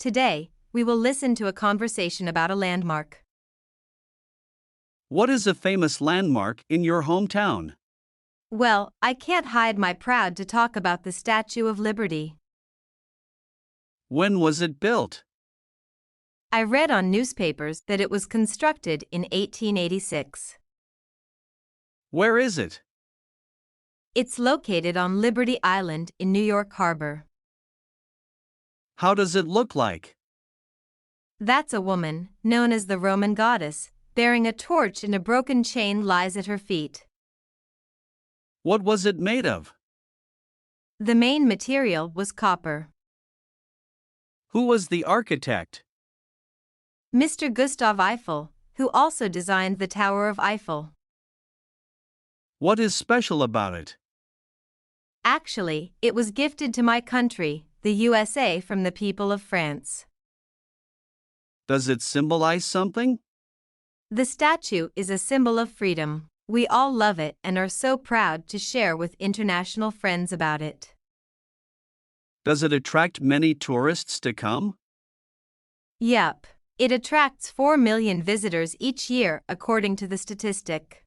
Today, we will listen to a conversation about a landmark. What is a famous landmark in your hometown? Well, I can't hide my pride to talk about the Statue of Liberty. When was it built? I read on newspapers that it was constructed in 1886. Where is it? It's located on Liberty Island in New York Harbor. How does it look like? That's a woman, known as the Roman goddess, bearing a torch and a broken chain lies at her feet. What was it made of? The main material was copper. Who was the architect? Mr. Gustav Eiffel, who also designed the Tower of Eiffel. What is special about it? Actually, it was gifted to my country, the USA, from the people of France. Does it symbolize something? The statue is a symbol of freedom. We all love it and are so proud to share with international friends about it. Does it attract many tourists to come? Yep, it attracts 4 million visitors each year according to the statistic.